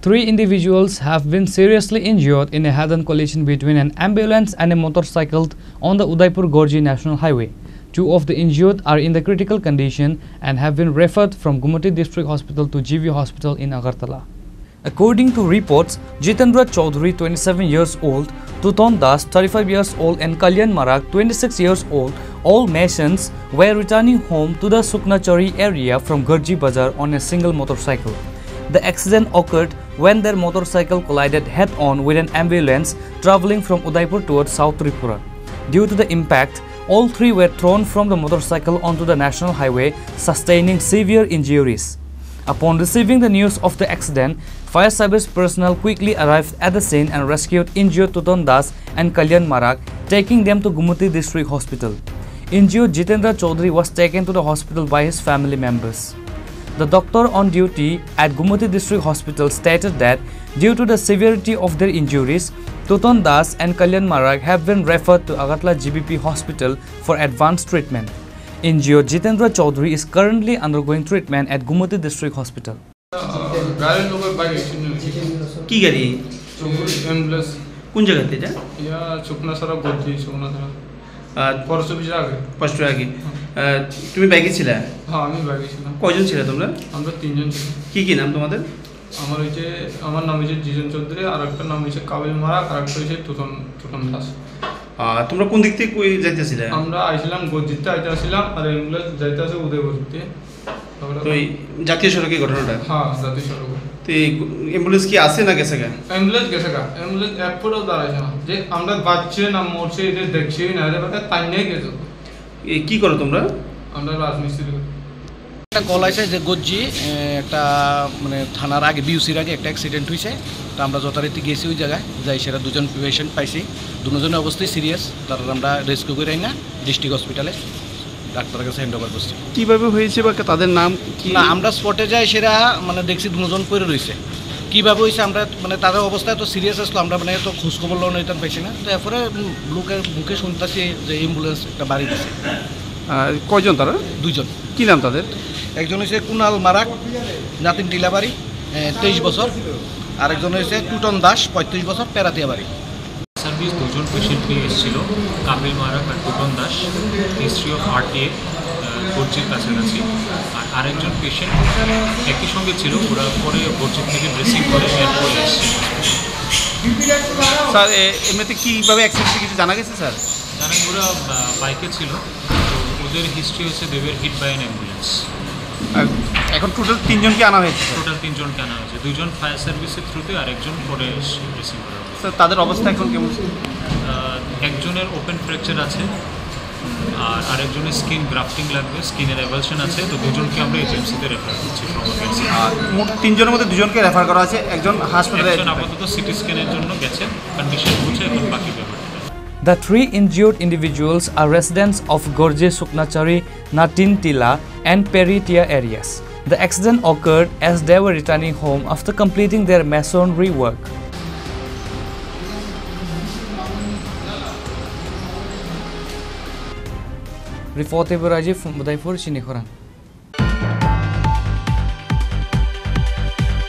Three individuals have been seriously injured in a head-on collision between an ambulance and a motorcycle on the Udaipur-Gorji National Highway. Two of the injured are in the critical condition and have been referred from Gumati District Hospital to GV Hospital in Agartala. According to reports, Jitendra Chaudhary, 27 years old, Tuton Das, 35 years old, and Kalyan Marak, 26 years old, all masons, were returning home to the Suknachari area from Gorji Bazar on a single motorcycle. The accident occurred when their motorcycle collided head-on with an ambulance travelling from Udaipur towards South Tripura. Due to the impact, all three were thrown from the motorcycle onto the national highway, sustaining severe injuries. Upon receiving the news of the accident, fire service personnel quickly arrived at the scene and rescued injured Tuton Das and Kalyan Marak, taking them to Gumati District Hospital. Injured Jitendra Chaudhary was taken to the hospital by his family members. The doctor on duty at Gumati District Hospital stated that due to the severity of their injuries, Tuton Das and Kalyan Marak have been referred to Agartala GBP Hospital for advanced treatment. Injured Jitendra Chaudhary is currently undergoing treatment at Gumati District Hospital. কি গাড়ি ambulance কোন জায়গাতে এটা या सुखना सारा गोदी सुखना सारा परसों भी आगे ফার্স্ট আগে তুমি বাইকে ছিলে हाँ আমি বাইকে ছিলাম কয়জন ছিলে তোমরা আমরা তিনজন ছিলাম কি নাম তোমাদের আমার নাম হচ্ছে জিজন চৌধুরী আর একটা নাম হচ্ছে কাবিল মারাক আর একটা হচ্ছে তুতন দাস তোমরা কোন দিক থেকে কই যাইতেছিলে আমরা আইছিলাম গোজিতে আইতাছিলাম আর অ্যাম্বুলেন্স যাইতাছে উদয়পুরতে তো এই জাতীয় সড়কে ঘটনাটা হ্যাঁ জাতীয় সড়ক তো অ্যাম্বুলেন্স কি আছে না গেছে গা অ্যাম্বুলেন্স গেছে গা অ্যাম্বুলেন্স এরপরও দাঁড়াইছে না যে আমরা বাচ্চা না মরছে এটা দেখছি না রে বাটা তাইনে গেছে কি করো তোমরা আমরা রাজমিস্ত্রি একটা কল আছে যে গজ্জি একটা মানে থানার আগে বিউসির আগে একটা অ্যাক্সিডেন্ট হয়েছে তো আমরা যথারীতি গেছি ওই জায়গায় যাই সেটা দুজন পেশেন্ট পাইছি দুজনের অবস্থায় সিরিয়াস তারা আমরা রেস্কিউ করে না ডিস্ট্রিক্ট হসপিটালে ডাক্তারের কাছে হ্যান্ড ওভার করছি কিভাবে হয়েছে বা তাদের নাম কি না আমরা স্পটে যাই সেটা মানে দেখছি দুজন পড়ে রয়েছে কীভাবে হয়েছে আমরা মানে তাদের অবস্থায় তো সিরিয়াস আসলো আমরা মানে তো খোঁজখবর লোন নিতে পাইছি না তো এরপরে লোকের মুখে শুনতেছি যে অ্যাম্বুলেন্স একটা বাড়ি দিছে কয়জন তারা দুজন কি নাম তাদের একজন হচ্ছে কুনাল মারাক নাতিন টিলাবাড়ি 23 বছর আরেকজন হচ্ছে টুটন দাস 35 বছর পেরাতিয়া বাড়ি সার্ভিস দুজন পেশেন্ট নিয়ে এসেছিল কাবিল মারাক আর Tuton Das history of RTA গর্জির কাছাকাছি আর আরেকজন পেশেন্ট একই সঙ্গে ছিল ওরা পরে গর্জির থেকে ড্রেসিং করে এয়ারপোর্টে এসেছিল স্যার এমনিতে কীভাবে অ্যাক্সিডেন্ট কিছু জানা গেছে স্যার জানেন ওরা বাইকে ছিল তো ওদের হিস্ট্রি হচ্ছে they were hit by an ambulance এখন টোটাল তিনজনকে আনা হয়েছে টোটাল তিনজনকে আনা হয়েছে দুজন ফায়ার সার্ভিসের থ্রুতে আর একজন পরে ড্রেসিং করা হয়েছে স্যার তাদের অবস্থা এখন কেমন একজনের ওপেন ফ্র্যাকচার আছে আর আরেকজনের স্কিন গ্রাফটিং লাগবে স্কিনের অ্যাভালশন আছে তো দুজনকে আমরা এজেন্সিতে রেফার করছি মোট তিনজনের মধ্যে দুজনকে রেফার করা আছে একজন হাসপাতালে আপাতত সিটি স্ক্যানের জন্য গেছে কন্ডিশন বুঝে এখন বাকি ব্যাপারটা The three injured individuals are residents of Gorje Suknachari, Natin Tila and Peritia areas. The accident occurred as they were returning home after completing their masonry work. Report Rajiv from Udaipur, Shinikhwaran.